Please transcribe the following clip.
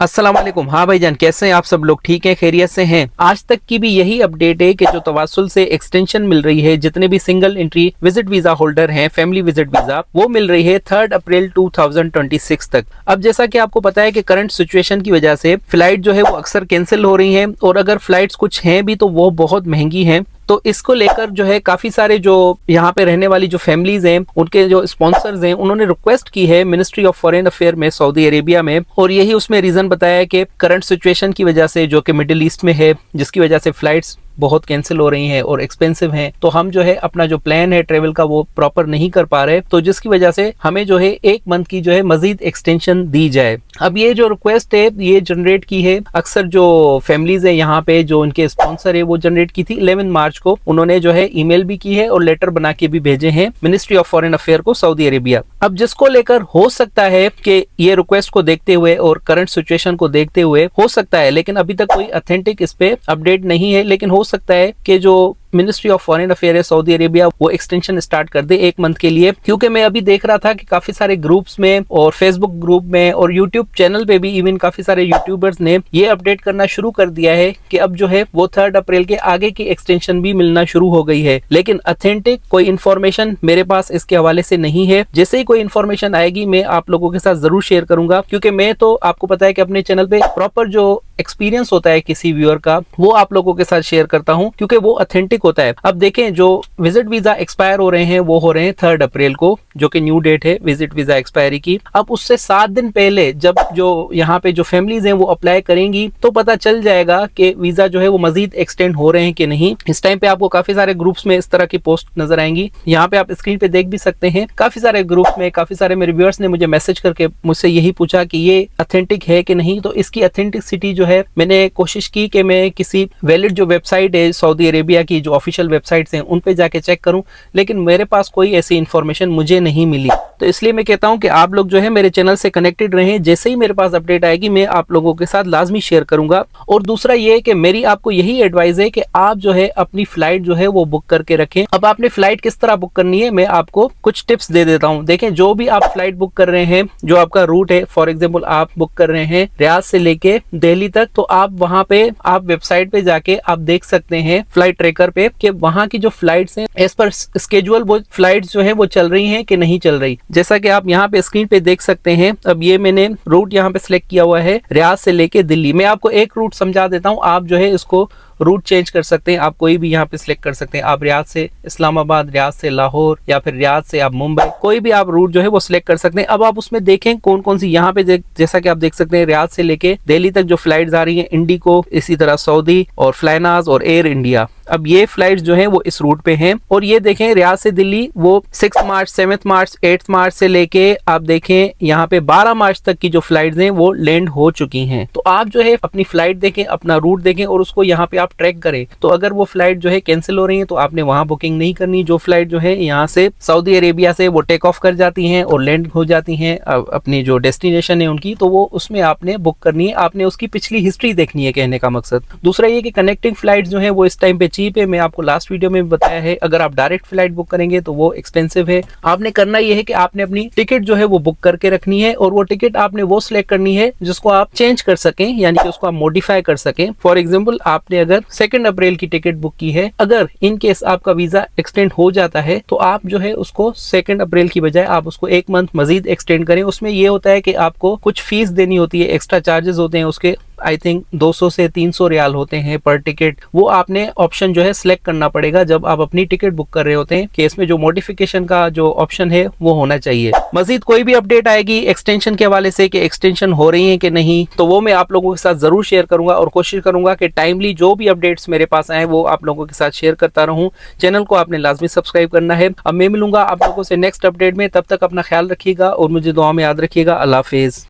अस्सलाम वालेकुम। हाँ भाईजान, कैसे हैं आप सब लोग? ठीक हैं, खैरियत से हैं? आज तक की भी यही अपडेट है कि जो तवासुल से एक्सटेंशन मिल रही है, जितने भी single entry visit visa holder हैं, फैमिली विजिट वीजा, वो मिल रही है 3 अप्रैल 2026 तक। अब जैसा कि आपको पता है कि करंट सिचुएशन की वजह से फ्लाइट जो है वो अक्सर कैंसिल हो रही है, और अगर फ्लाइट्स कुछ हैं भी तो वो बहुत महंगी हैं। तो इसको लेकर जो है काफी सारे जो यहाँ पे रहने वाली जो फैमिलीज हैं, उनके जो स्पॉन्सर्स हैं, उन्होंने रिक्वेस्ट की है मिनिस्ट्री ऑफ फॉरेन अफेयर में सऊदी अरेबिया में, और यही उसमें रीजन बताया है कि करंट सिचुएशन की वजह से, जो कि मिडिल ईस्ट में है, जिसकी वजह से फ्लाइट्स बहुत कैंसिल हो रही हैं और एक्सपेंसिव हैं, तो हम जो है अपना जो प्लान है ट्रेवल का वो प्रॉपर नहीं कर पा रहे, तो जिसकी वजह से हमें जो है 1 मंथ की जो है मजीद एक्सटेंशन दी जाए। अब ये जो रिक्वेस्ट है ये जनरेट की है अक्सर जो फैमिलीज है यहाँ पे, जो उनके स्पॉन्सर है, वो जनरेट की थी 11 मार्च को। उन्होंने जो है ईमेल भी की है और लेटर बना के भी भेजे हैं मिनिस्ट्री ऑफ फॉरेन अफेयर को सऊदी अरेबिया। अब जिसको लेकर हो सकता है कि ये रिक्वेस्ट को देखते हुए और करंट सिचुएशन को देखते हुए हो सकता है, लेकिन अभी तक कोई ऑथेंटिक इस पे अपडेट नहीं है, लेकिन हो सकता है कि जो मिनिस्ट्री ऑफ फॉरेन अफेयर है सऊदी अरेबिया वो एक्सटेंशन स्टार्ट कर दे 1 मंथ के लिए। क्योंकि मैं अभी देख रहा था कि काफी सारे ग्रुप्स में और फेसबुक ग्रुप में और यूट्यूब चैनल पे भी इवन काफी सारे यूट्यूबर्स ने ये अपडेट करना शुरू कर दिया है कि अब जो है वो 3 अप्रैल के आगे की एक्सटेंशन भी मिलना शुरू हो गई है। लेकिन ऑथेंटिक कोई इन्फॉर्मेशन मेरे पास इसके हवाले से नहीं है। जैसे ही कोई इन्फॉर्मेशन आएगी मैं आप लोगों के साथ जरूर शेयर करूंगा, क्योंकि मैं तो आपको पता है कि अपने चैनल पे प्रॉपर जो एक्सपीरियंस होता है किसी व्यूअर का वो आप लोगों के साथ शेयर करता हूं, क्योंकि वो ऑथेंटिक होता है। अब देखें, जो विजिट वीजा एक्सपायर हो रहे हैं वो हो रहे हैं 3 अप्रैल को, जो कि न्यू डेट है विजिट वीजा एक्सपायरी की। अब उससे 7 दिन पहले जब जो यहाँ पे जो फैमिलीज हैं वो अप्लाई करेंगी तो पता चल जाएगा कि वीजा जो है वो मजीद एक्सटेंड हो रहे हैं कि नहीं। इस टाइम पे आपको काफी सारे ग्रुप्स में इस तरह की पोस्ट नजर आएंगी, यहाँ पे आप स्क्रीन पे देख भी सकते हैं। काफी सारे ग्रुप्स में काफी सारे मेरे व्यूअर्स ने मुझे मैसेज करके मुझसे यही पूछा कि ये ऑथेंटिक है कि नहीं। तो इसकी ऑथेंटिसिटी जो है मैंने कोशिश की कि मैं किसी वैलिड जो वेबसाइट है सऊदी अरेबिया की, जो ऑफिशियल वेबसाइट्स हैं, उन पे जाके चेक करूं, लेकिन मेरे पास कोई ऐसी इंफॉर्मेशन मुझे नहीं मिली। तो इसलिए मैं कहता हूं कि आप लोग जो है मेरे चैनल से कनेक्टेड रहें। जैसे ही मेरे पास अपडेट आएगी मैं आप लोगों के साथ लाजमी शेयर करूंगा। और दूसरा ये है कि मेरी आपको यही एडवाइस है कि आप जो है अपनी फ्लाइट जो है वो बुक करके रखें। अब आपने फ्लाइट किस तरह बुक करनी है मैं आपको कुछ टिप्स दे देता हूँ। देखें, जो भी आप फ्लाइट बुक कर रहे हैं, जो आपका रूट है, फॉर एग्जाम्पल आप बुक कर रहे हैं रियाद से लेके दिल्ली तक, तो आप वहां पे आप वेबसाइट पे जाके आप देख सकते हैं फ्लाइट ट्रैकर पे कि वहां की जो फ्लाइट्स हैं एज पर स्केड्यूल वो फ्लाइट्स जो है वो चल रही हैं कि नहीं चल रही। जैसा कि आप यहाँ पे स्क्रीन पे देख सकते हैं। अब ये मैंने रूट यहाँ पे सिलेक्ट किया हुआ है रियाद से लेके दिल्ली। मैं आपको एक रूट समझा देता हूँ, आप जो है इसको रूट चेंज कर सकते हैं। आप कोई भी यहाँ पे सिलेक्ट कर सकते हैं। आप रियाद से इस्लामाबाद, रियाद से लाहौर, या फिर रियाद से आप मुंबई, कोई भी आप रूट जो है वो सिलेक्ट कर सकते हैं। अब आप उसमें देखें कौन कौन सी यहाँ पे जैसा कि आप देख सकते हैं रियाद से लेके दिल्ली तक जो फ्लाइट्स आ रही हैं, इंडिको, इसी तरह सऊदी और फ्लाइनाज और एयर इंडिया। अब ये फ्लाइट्स जो हैं वो इस रूट पे हैं। और ये देखें रियाद से दिल्ली वो 6 मार्च, 7 मार्च, 8 मार्च से लेके आप देखें यहाँ पे 12 मार्च तक की जो फ्लाइट्स हैं वो लैंड हो चुकी हैं। तो आप जो है अपनी फ्लाइट देखें, अपना रूट देखें और उसको यहाँ पे आप ट्रैक करें। तो अगर वो फ्लाइट जो है कैंसिल हो रही है तो आपने वहां बुकिंग नहीं करनी। जो फ्लाइट जो है यहाँ से सऊदी अरेबिया से वो टेक ऑफ कर जाती हैं और लैंड हो जाती हैं अपनी जो डेस्टिनेशन है उनकी, तो वो उसमें आपने बुक करनी है। आपने उसकी पिछली हिस्ट्री देखनी है, कहने का मकसद। दूसरा ये कि कनेक्टिंग फ्लाइट जो है वो इस टाइम पे चीप है। मैं आपको लास्ट वीडियो में बताया है, अगर आप डायरेक्ट फ्लाइट बुक करेंगे तो वो एक्सपेंसिव है। आपने करना यह है कि आपने अपनी टिकट जो है वो बुक करके रखनी है, और वो टिकट आपने वो सिलेक्ट करनी है जिसको आप चेंज कर सकें, यानी कि उसको आप मॉडिफाई कर सकें। फॉर एग्जाम्पल, आपने अगर 2 अप्रैल की टिकट बुक की है, अगर इन केस आपका वीजा एक्सटेंड हो जाता है तो आप जो है उसको 2 अप्रैल की बजाय आप उसको 1 मंथ मजीद एक्सटेंड करें। उसमें यह होता है कि आपको कुछ फीस देनी होती है, एक्स्ट्रा चार्जेस होते हैं उसके, आई थिंक 200 से 300 रियाल होते हैं पर टिकट। वो आपने ऑप्शन जो है सिलेक्ट करना पड़ेगा जब आप अपनी टिकट बुक कर रहे होते हैं कि इसमें जो मॉडिफिकेशन का जो ऑप्शन है वो होना चाहिए। मजीद कोई भी अपडेट आएगी एक्सटेंशन के हवाले से कि एक्सटेंशन हो रही है कि नहीं, तो वो मैं आप लोगों के साथ जरूर शेयर करूंगा, और कोशिश करूंगा कि टाइमली जो भी अपडेट्स मेरे पास आए वो आप लोगों के साथ शेयर करता रहूं। चैनल को आपने लाजमी सब्सक्राइब करना है। अब मैं मिलूंगा आप लोगों से नेक्स्ट अपडेट में, तब तक अपना ख्याल रखिएगा और मुझे दुआ में याद रखिएगा। अल्लाह हाफिज।